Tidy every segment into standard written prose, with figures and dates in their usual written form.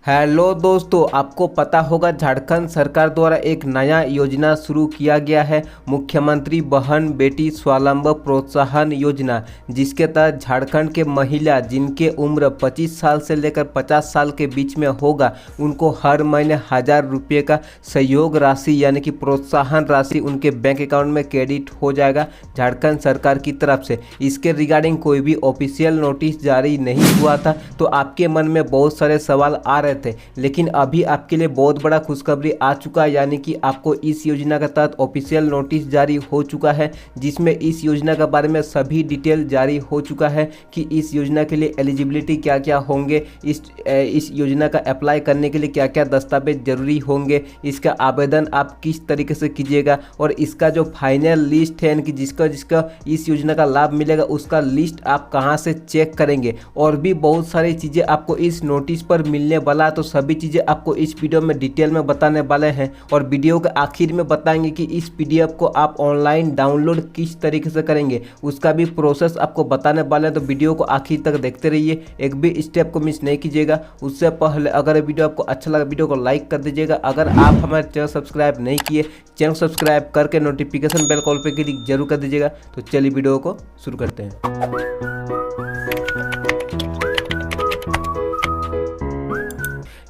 Hello दोस्तों, आपको पता होगा झारखंड सरकार द्वारा एक नया योजना शुरू किया गया है, मुख्यमंत्री बहन बेटी स्वावलंबन प्रोत्साहन योजना। जिसके तहत झारखंड के महिला जिनके उम्र 25 साल से लेकर 50 साल के बीच में होगा, उनको हर महीने 1000 रुपये का सहयोग राशि यानी कि प्रोत्साहन राशि उनके बैंक अकाउंट में क्रेडिट हो जाएगा झारखंड सरकार की तरफ से। इसके रिगार्डिंग कोई भी ऑफिशियल नोटिस जारी नहीं हुआ था, तो आपके मन में बहुत सारे सवाल आ रहे थे, लेकिन अभी आपके लिए बहुत बड़ा खुशखबरी आ चुका है, यानी कि आपको इस योजना के तहत ऑफिशियल नोटिस जारी हो चुका है, जिसमें इस योजना के बारे में सभी डिटेल जारी हो चुका है कि इस योजना के लिए एलिजिबिलिटी क्या क्या होंगे, इस योजना का अप्लाई करने के लिए क्या क्या दस्तावेज जरूरी होंगे, इसका आवेदन आप किस तरीके से कीजिएगा, और इसका जो फाइनल लिस्ट है यानी कि जिसका जिसका इस योजना का लाभ मिलेगा उसका लिस्ट आप कहाँ से चेक करेंगे, और भी बहुत सारी चीज़ें आपको इस नोटिस पर मिलने वाला। तो सभी चीज़ें आपको इस वीडियो में डिटेल में बताने वाले हैं, और वीडियो के आखिर में बताएंगे कि इस पीडीएफ को आप ऑनलाइन डाउनलोड किस तरीके से करेंगे, उसका भी प्रोसेस आपको बताने वाले हैं। तो वीडियो को आखिर तक देखते रहिए, एक भी स्टेप को मिस नहीं कीजिएगा। उससे पहले अगर वीडियो आपको अच्छा लगा, वीडियो को लाइक कर दीजिएगा। अगर आप हमारे चैनल सब्सक्राइब नहीं किए, चैनल सब्सक्राइब करके नोटिफिकेशन बेल कॉल पे क्लिक जरूर कर दीजिएगा। तो चलिए वीडियो को शुरू करते हैं।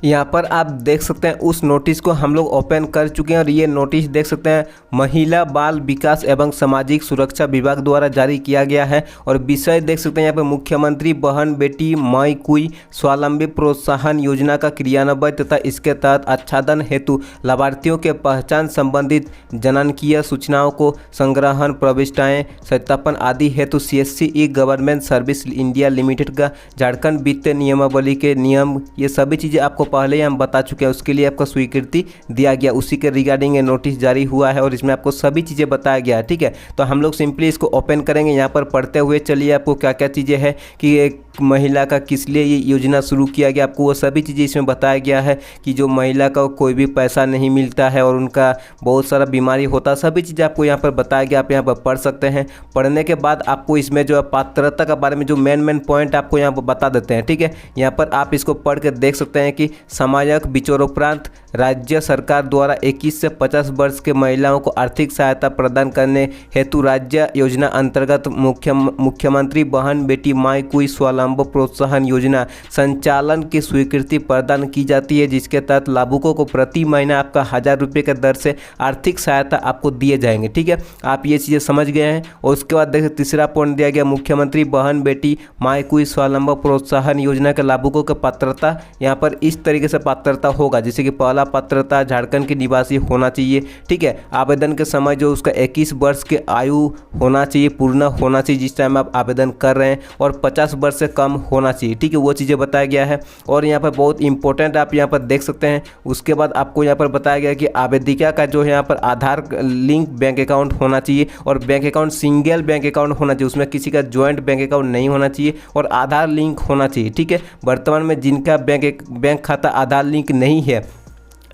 यहाँ पर आप देख सकते हैं उस नोटिस को हम लोग ओपन कर चुके हैं, और ये नोटिस देख सकते हैं महिला बाल विकास एवं सामाजिक सुरक्षा विभाग द्वारा जारी किया गया है। और विषय देख सकते हैं यहाँ पर मुख्यमंत्री बहन बेटी माई कुई स्वावलंबी प्रोत्साहन योजना का क्रियान्वयन तथा इसके तहत आच्छादन हेतु लाभार्थियों के पहचान संबंधित जननांकीय सूचनाओं को संग्रहण, प्रविष्टाएँ, सत्यापन आदि हेतु CSC ई गवर्नमेंट सर्विस इंडिया लिमिटेड का झारखंड वित्तीय नियमावली के नियम, ये सभी चीज़ें आपको पहले ही हम बता चुके हैं, उसके लिए आपको स्वीकृति दिया गया, उसी के रिगार्डिंग ये नोटिस जारी हुआ है, और इसमें आपको सभी चीज़ें बताया गया है। ठीक है, तो हम लोग सिंपली इसको ओपन करेंगे। यहाँ पर पढ़ते हुए चलिए आपको क्या क्या चीज़ें हैं कि एक महिला का किस लिए ये योजना शुरू किया गया, आपको वो सभी चीज़ें इसमें बताया गया है कि जो महिला का कोई भी पैसा नहीं मिलता है और उनका बहुत सारा बीमारी होता है, सभी चीज़ें आपको यहाँ पर बताया गया। आप यहाँ पर पढ़ सकते हैं। पढ़ने के बाद आपको इसमें जो पात्रता के बारे में जो मेन पॉइंट आपको यहाँ पर बता देते हैं। ठीक है, यहाँ पर आप इसको पढ़ के देख सकते हैं कि समाजक विचारोपरांत राज्य सरकार द्वारा 21 से 50 वर्ष के महिलाओं को आर्थिक सहायता प्रदान करने हेतु राज्य योजना अंतर्गत मुख्यमंत्री बहन बेटी माई कुई स्वावलंबन प्रोत्साहन योजना संचालन की स्वीकृति प्रदान की जाती है, जिसके तहत लाभुकों को प्रति महीना आपका 1000 रुपये के दर से आर्थिक सहायता आपको दिए जाएंगे। ठीक है, आप ये चीज़ें समझ गए हैं। और उसके बाद देखिए तीसरा पॉइंट दिया गया, मुख्यमंत्री बहन बेटी माई कुई स्वावलंबन प्रोत्साहन योजना के लाभुकों की पात्रता यहाँ पर इस तरीके से पात्रता होगा, जैसे कि पहला पात्रता झारखंड के निवासी होना चाहिए। ठीक है, आवेदन के समय जो उसका 21 वर्ष के आयु होना चाहिए, पूर्ण होना चाहिए जिस टाइम आप आवेदन कर रहे हैं, और 50 वर्ष से कम होना चाहिए। ठीक है, वो चीज़ें बताया गया है। और यहाँ पर बहुत इंपॉर्टेंट आप यहाँ पर देख सकते हैं, उसके बाद आपको यहाँ पर बताया गया कि आवेदिका का जो है यहाँ पर आधार लिंक बैंक अकाउंट होना चाहिए, और bank account single bank account होना चाहिए, उसमें किसी का ज्वाइंट बैंक अकाउंट नहीं होना चाहिए, और आधार लिंक होना चाहिए। ठीक है, वर्तमान में जिनका बैंक खाता आधार लिंक नहीं है,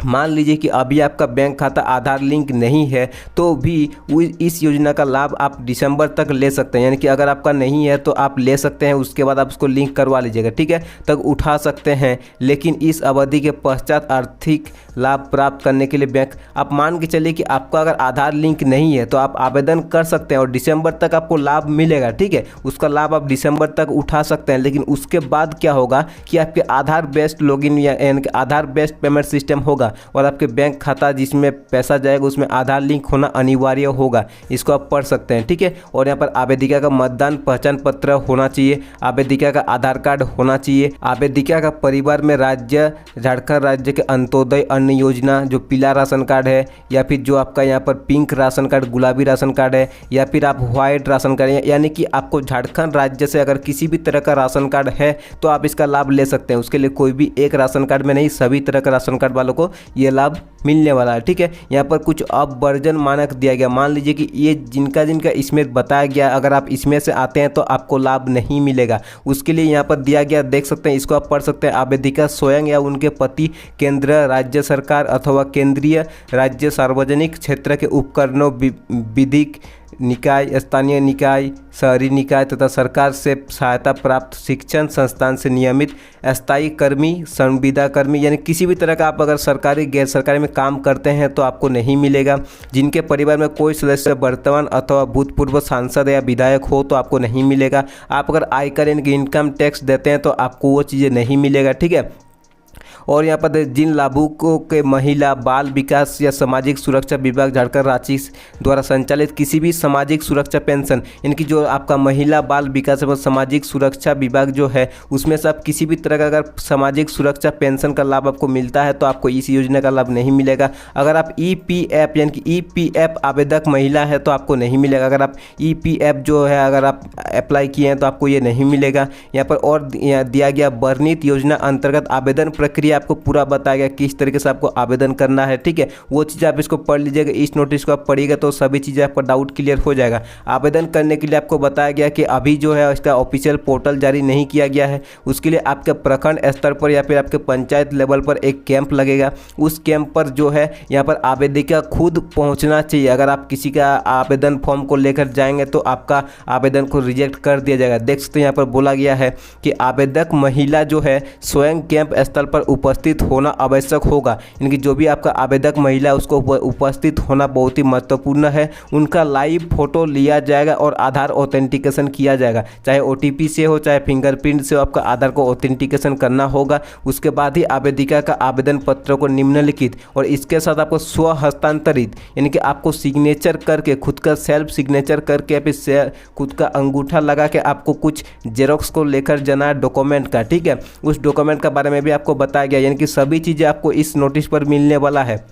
मान लीजिए कि अभी आपका बैंक खाता आधार लिंक नहीं है, तो भी इस योजना का लाभ आप दिसंबर तक ले सकते हैं। यानी कि अगर आपका नहीं है तो आप ले सकते हैं, उसके बाद आप उसको लिंक करवा लीजिएगा। ठीक है, तक उठा सकते हैं, लेकिन इस अवधि के पश्चात आर्थिक लाभ प्राप्त करने के लिए बैंक, आप मान के चलिए कि आपका अगर आधार लिंक नहीं है तो आप आवेदन कर सकते हैं और दिसंबर तक आपको लाभ मिलेगा। ठीक है, उसका लाभ आप दिसंबर तक उठा सकते हैं, लेकिन उसके बाद क्या होगा कि आपके आधार बेस्ड लॉगिन यानी कि आधार बेस्ड पेमेंट सिस्टम होगा, और आपके बैंक खाता जिसमें पैसा जाएगा उसमें आधार लिंक होना अनिवार्य होगा। इसको आप पढ़ सकते हैं। ठीक है, और यहाँ पर आवेदिका का मतदान पहचान पत्र होना चाहिए, आवेदिका का आधार कार्ड होना चाहिए, आवेदिका का परिवार में राज्य झारखंड राज्य के अंत्योदय अन्न योजना जो पीला राशन कार्ड है, या फिर जो आपका यहाँ पर पिंक राशन कार्ड, गुलाबी राशन कार्ड है, या फिर आप व्हाइट राशन कार्ड, यानी कि आपको झारखंड राज्य से अगर किसी भी तरह का राशन कार्ड है तो आप इसका लाभ ले सकते हैं। उसके लिए कोई भी एक राशन कार्ड में नहीं, सभी तरह का राशन कार्ड वालों को ये लाभ मिलने वाला है। ठीक है, यहाँ पर कुछ अपवर्जन मानक दिया गया, मान लीजिए कि ये जिनका इसमें बताया गया, अगर आप इसमें से आते हैं तो आपको लाभ नहीं मिलेगा। उसके लिए यहाँ पर दिया गया, देख सकते हैं, इसको आप पढ़ सकते हैं। आवेदिका स्वयं या उनके पति केंद्र राज्य सरकार अथवा केंद्रीय राज्य सार्वजनिक क्षेत्र के उपकरणों विधिक निकाय, स्थानीय निकाय, शहरी निकाय तथा सरकार से सहायता प्राप्त शिक्षण संस्थान से नियमित अस्थायी कर्मी, संविदा कर्मी, यानी किसी भी तरह का आप अगर सरकारी गैर सरकारी में काम करते हैं तो आपको नहीं मिलेगा। जिनके परिवार में कोई सदस्य वर्तमान अथवा भूतपूर्व सांसद या विधायक हो तो आपको नहीं मिलेगा। आप अगर आयकर यानी कि इनकम टैक्स देते हैं तो आपको वो चीज़ें नहीं मिलेगा, ठीक है। और यहाँ पर जिन लाभुकों के महिला बाल विकास या सामाजिक सुरक्षा विभाग झारखंड रांची द्वारा संचालित किसी भी सामाजिक सुरक्षा पेंशन, इनकी जो आपका महिला बाल विकास एवं सामाजिक सुरक्षा विभाग जो है उसमें से आप किसी भी तरह का अगर सामाजिक सुरक्षा पेंशन का लाभ आपको मिलता है तो आपको इस योजना का लाभ नहीं मिलेगा। अगर आप EPF यानी कि EPF आवेदक महिला है तो आपको नहीं मिलेगा। अगर आप EPF जो है अगर आप अप्लाई किए हैं तो आपको ये नहीं मिलेगा। यहाँ पर और दिया गया वर्णित योजना अंतर्गत आवेदन प्रक्रिया आपको पूरा बताया गया किस तरीके से आपको आवेदन करना है, ठीक है। वो चीज़ आप इसको पढ़ लीजिएगा, इस नोटिस को आप पढ़िएगा तो सभी चीज़ें आपका डाउट क्लियर हो जाएगा। आवेदन करने के लिए आपको बताया गया कि अभी जो है इसका ऑफिशियल पोर्टल जारी नहीं किया गया है। उसके लिए आपके प्रखंड स्तर पर या फिर आपके पंचायत लेवल पर एक कैंप लगेगा। उस कैंप पर जो है यहाँ पर आवेदिका खुद पहुँचना चाहिए। अगर आप किसी का आवेदन फॉर्म को लेकर जाएंगे तो आपका आवेदन को रिजेक्ट कर दिया जाएगा। देख सकते हैं यहाँ पर बोला गया है कि आवेदक महिला जो है स्वयं कैंप स्थल पर उपस्थित होना आवश्यक होगा। इनकी जो भी आपका आवेदक महिला उसको उपस्थित होना बहुत ही महत्वपूर्ण है। उनका लाइव फोटो लिया जाएगा और आधार ऑथेंटिकेशन किया जाएगा, चाहे OTP से हो चाहे फिंगरप्रिंट से हो, आपका आधार को ऑथेंटिकेशन करना होगा। उसके बाद ही आवेदिका का आवेदन पत्र को निम्नलिखित और इसके साथ आपको स्व हस्तांतरित यानी कि आपको सिग्नेचर करके खुद का सेल्फ सिग्नेचर करके फिर खुद का अंगूठा लगा के आपको कुछ जेरोक्स को लेकर जाना है डॉक्यूमेंट का, ठीक है। उस डॉक्यूमेंट के बारे में भी आपको बताया गया, यानी कि सभी चीज़ें आपको इस नोटिस पर मिलने वाला है।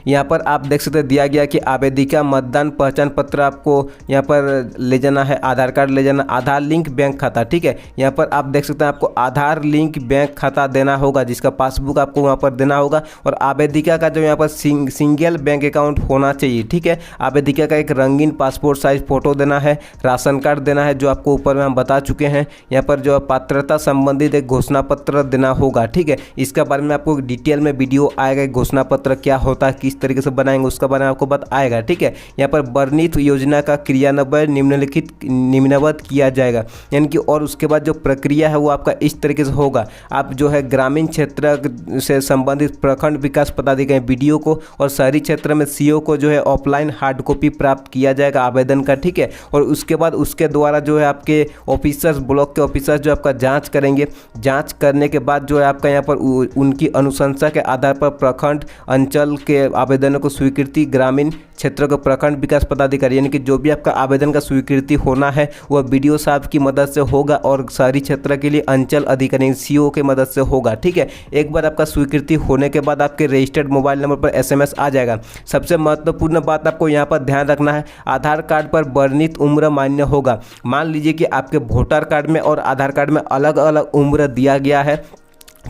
यहाँ पर आप देख सकते हैं दिया गया कि आवेदिका मतदान पहचान पत्र आपको यहाँ पर ले जाना है, आधार कार्ड ले जाना, आधार लिंक बैंक खाता, ठीक है। यहाँ पर आप देख सकते हैं आपको आधार लिंक बैंक खाता देना होगा जिसका पासबुक आपको वहाँ पर देना होगा। और आवेदिका का जो यहाँ पर सिंगल बैंक अकाउंट होना चाहिए, ठीक है। आवेदिका का एक रंगीन पासपोर्ट साइज फ़ोटो देना है, राशन कार्ड देना है जो आपको ऊपर में हम बता चुके हैं। यहाँ पर जो पात्रता संबंधित एक घोषणा पत्र देना होगा, ठीक है। इसके बारे में आपको डिटेल में वीडियो आएगा, घोषणा पत्र क्या होता है, किस तरीके से बनाएंगे उसका बारे में आपको बताएगा, ठीक है। यहाँ पर वर्णित योजना का क्रियान्वयन निम्नवत किया जाएगा, यानी कि और उसके बाद जो प्रक्रिया है वो आपका इस तरीके से होगा। आप जो है ग्रामीण क्षेत्र से संबंधित प्रखंड विकास पदाधिकारी BDO को और शहरी क्षेत्र में CO को जो है ऑफलाइन हार्ड कॉपी प्राप्त किया जाएगा आवेदन का, ठीक है। और उसके बाद उसके द्वारा जो है आपके ऑफिसर्स, ब्लॉक के ऑफिसर्स जो आपका जाँच करेंगे। जाँच करने के बाद जो है आपका यहाँ पर उनकी अनुशंसा के आधार पर प्रखंड अंचल के आवेदनों को स्वीकृति ग्रामीण क्षेत्र के प्रखंड विकास पदाधिकारी, यानी कि जो भी आपका आवेदन का स्वीकृति होना है वह BDO साहब की मदद से होगा और शहरी क्षेत्र के लिए अंचल अधिकारी CO की मदद से होगा, ठीक है। एक बार आपका स्वीकृति होने के बाद आपके रजिस्टर्ड मोबाइल नंबर पर SMS आ जाएगा। सबसे महत्वपूर्ण बात आपको यहाँ पर ध्यान रखना है, आधार कार्ड पर वर्णित उम्र मान्य होगा। मान लीजिए कि आपके वोटर कार्ड में और आधार कार्ड में अलग अलग उम्र दिया गया है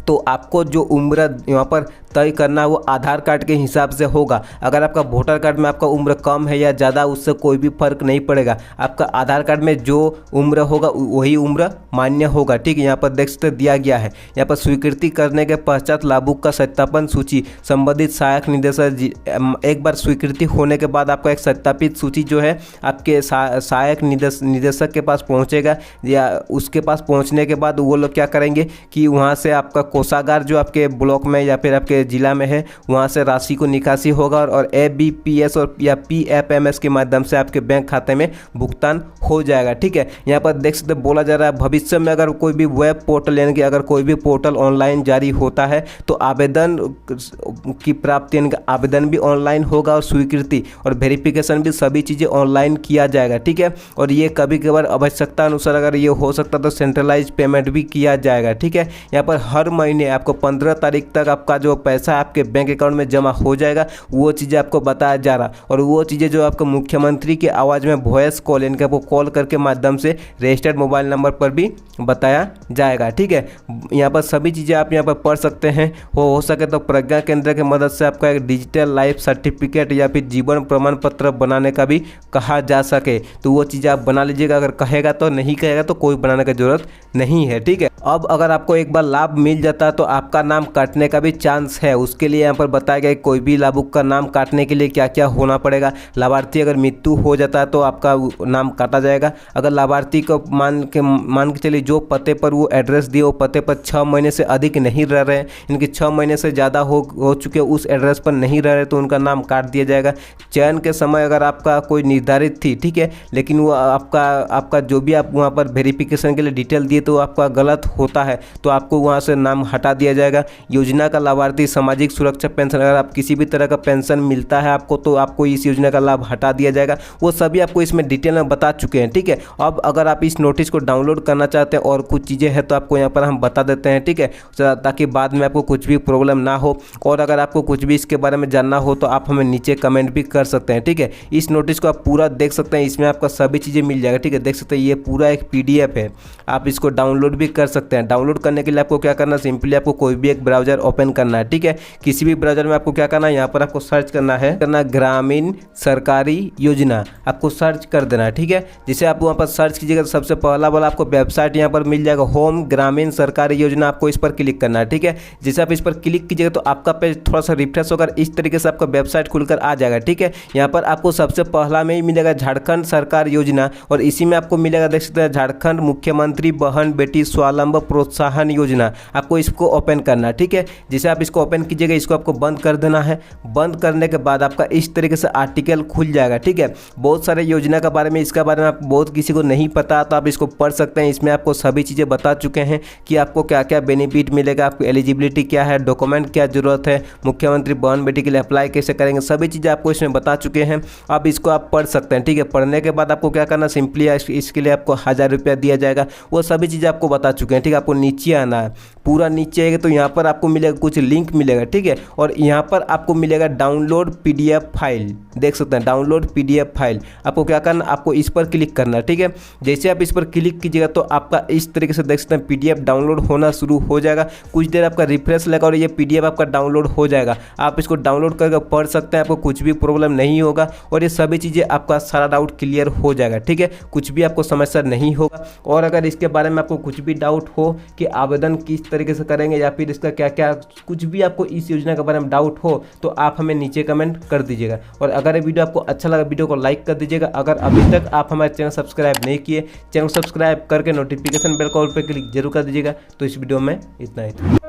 तो आपको जो उम्र यहाँ पर तय करना है वो आधार कार्ड के हिसाब से होगा। अगर आपका वोटर कार्ड में आपका उम्र कम है या ज़्यादा उससे कोई भी फर्क नहीं पड़ेगा, आपका आधार कार्ड में जो उम्र होगा वही उम्र मान्य होगा, ठीक है। यहाँ पर देख सकते दिया गया है, यहाँ पर स्वीकृति करने के पश्चात लाभुक का सत्यापन सूची संबंधित सहायक निदेशक, एक बार स्वीकृति होने के बाद आपका एक सत्यापित सूची जो है आपके सहायक निदेशक के पास पहुँचेगा। या उसके पास पहुँचने के बाद वो लोग क्या करेंगे कि वहाँ से आपका कोषागार जो आपके ब्लॉक में या फिर आपके जिला में है वहाँ से राशि को निकासी होगा और ABPS और या PFMS के माध्यम से आपके बैंक खाते में भुगतान हो जाएगा, ठीक है। यहाँ पर देख सकते बोला जा रहा है भविष्य में अगर कोई भी वेब पोर्टल यानी कि अगर कोई भी पोर्टल ऑनलाइन जारी होता है तो आवेदन की प्राप्ति यानी कि आवेदन भी ऑनलाइन होगा और स्वीकृति और वेरिफिकेशन भी सभी चीज़ें ऑनलाइन किया जाएगा, ठीक है। और ये कभी कभार आवश्यकता अनुसार अगर ये हो सकता तो सेंट्रलाइज पेमेंट भी किया जाएगा, ठीक है। यहाँ पर हर महीने आपको 15 तारीख तक आपका जो पैसा आपके बैंक अकाउंट में जमा हो जाएगा, वो चीज़ें आपको बताया जा रहा और वो चीज़ें जो आपको मुख्यमंत्री की आवाज़ में वॉइस कॉल यानी कि आपको कॉल करके माध्यम से रजिस्टर्ड मोबाइल नंबर पर भी बताया जाएगा, ठीक है। यहाँ पर सभी चीज़ें आप यहाँ पर पढ़ सकते हैं। हो सके तो प्रज्ञा केंद्र की मदद से आपका एक डिजिटल लाइफ सर्टिफिकेट या फिर जीवन प्रमाण पत्र बनाने का भी कहा जा सके तो वो चीज़ें आप बना लीजिएगा। अगर कहेगा तो, नहीं कहेगा तो कोई बनाने की जरूरत नहीं है, ठीक है। अब अगर आपको एक बार लाभ मिल जाता तो आपका नाम कटने का भी चांस एड्रेस है उसके लिए यहाँ पर बताया गया है कोई भी लाभुक का नाम काटने के लिए क्या क्या होना पड़ेगा। लाभार्थी अगर मृत्यु हो जाता है तो आपका नाम काटा जाएगा। अगर लाभार्थी को मान के चलिए जो पते पर वो एड्रेस दिए वो पते पर 6 महीने से अधिक नहीं रह रहे हैं, इनके 6 महीने से ज़्यादा हो चुके उस एड्रेस पर नहीं रह रहे तो उनका नाम काट दिया जाएगा। चयन के समय अगर आपका कोई निर्धारित थी, ठीक है, लेकिन वो आपका जो भी आप वहाँ पर वेरिफिकेशन के लिए डिटेल दिए तो आपका गलत होता है तो आपको वहाँ से नाम हटा दिया जाएगा। योजना का लाभार्थी सामाजिक सुरक्षा पेंशन, अगर आप किसी भी तरह का पेंशन मिलता है आपको तो आपको इस योजना का लाभ हटा दिया जाएगा। वो सभी आपको इसमें डिटेल में बता चुके हैं, ठीक है। अब अगर आप इस नोटिस को डाउनलोड करना चाहते हैं और कुछ चीज़ें हैं तो आपको यहाँ पर हम बता देते हैं, ठीक है, ताकि बाद में आपको कुछ भी प्रॉब्लम ना हो। और अगर आपको कुछ भी इसके बारे में जानना हो तो आप हमें नीचे कमेंट भी कर सकते हैं, ठीक है। इस नोटिस को आप पूरा देख सकते हैं, इसमें आपका सभी चीज़ें मिल जाएगा, ठीक है। देख सकते हैं ये पूरा एक PDF है, आप इसको डाउनलोड भी कर सकते हैं। डाउनलोड करने के लिए आपको क्या करना है, सिंपली आपको कोई भी एक ब्राउज़र ओपन करना है, ठीक है। किसी भी ब्राउज़र में आपको क्या करना है, यहाँ पर आपको सर्च करना है ग्रामीण सरकारी योजना, आपको सर्च कर देना है, ठीक है। जिसे आप वहाँ पर सर्च कीजिएगा तो सबसे पहला वाला आपको वेबसाइट यहाँ पर मिल जाएगा, होम ग्रामीण सरकारी योजना, आपको इस पर क्लिक करना है, ठीक है। जैसे आप इस पर क्लिक कीजिएगा तो आपका पेज थोड़ा सा रिफ्रेश होकर इस तरीके से आपका वेबसाइट खुलकर आ जाएगा, ठीक है। यहाँ पर आपको सबसे पहला में ही मिलेगा झारखंड सरकार योजना और इसी में आपको मिलेगा, देख सकते हैं, झारखंड मुख्यमंत्री बहन बेटी स्वावलंबन प्रोत्साहन योजना। आपको इसको ओपन करना है, ठीक है। जैसे आप इसको ओपन कीजिएगा इसको आपको बंद कर देना है। बंद करने के बाद आपका इस तरीके से आर्टिकल खुल जाएगा, ठीक है। बहुत सारे योजना के बारे में, इसके बारे में आप बहुत किसी को नहीं पता तो आप इसको पढ़ सकते हैं। इसमें आपको सभी चीज़ें बता चुके हैं कि आपको क्या क्या बेनिफिट मिलेगा, आपकी एलिजिबिलिटी क्या है, डॉक्यूमेंट क्या जरूरत है, मुख्यमंत्री बहन बेटी के लिए अप्लाई कैसे करेंगे, सभी चीज़ें आपको इसमें बता चुके हैं। अब इसको आप पढ़ सकते हैं, ठीक है। पढ़ने के बाद आपको क्या करना, सिंपली इसके लिए आपको 1000 रुपया दिया जाएगा। वो सभी चीज़ें आपको बता चुके हैं, ठीक है। आपको नीचे आना है, पूरा नीचे आएगा तो यहाँ पर आपको मिलेगा कुछ लिंक मिलेगा, ठीक है। और यहाँ पर आपको मिलेगा डाउनलोड PDF फाइल, देख सकते हैं डाउनलोड PDF फाइल। आपको क्या करना, आपको इस पर क्लिक करना है, ठीक है। जैसे आप इस पर क्लिक कीजिएगा तो आपका इस तरीके से देख सकते हैं PDF डाउनलोड होना शुरू हो जाएगा। कुछ देर आपका रिफ्रेश लगेगा और ये PDF आपका डाउनलोड हो जाएगा। आप इसको डाउनलोड करके पढ़ सकते हैं, आपको कुछ भी प्रॉब्लम नहीं होगा और ये सभी चीज़ें आपका सारा डाउट क्लियर हो जाएगा, ठीक है। कुछ भी आपको समस्या नहीं होगा। और अगर इसके बारे में आपको कुछ भी डाउट हो कि आवेदन किस तरीके से करेंगे या फिर इसका क्या क्या, कुछ भी आपको इस योजना के बारे में डाउट हो तो आप हमें नीचे कमेंट कर दीजिएगा। और अगर ये वीडियो आपको अच्छा लगा वीडियो को लाइक कर दीजिएगा। अगर अभी तक आप हमारे चैनल सब्सक्राइब नहीं किए, चैनल सब्सक्राइब करके नोटिफिकेशन बेल कॉल पर क्लिक जरूर कर दीजिएगा। तो इस वीडियो में इतना ही था।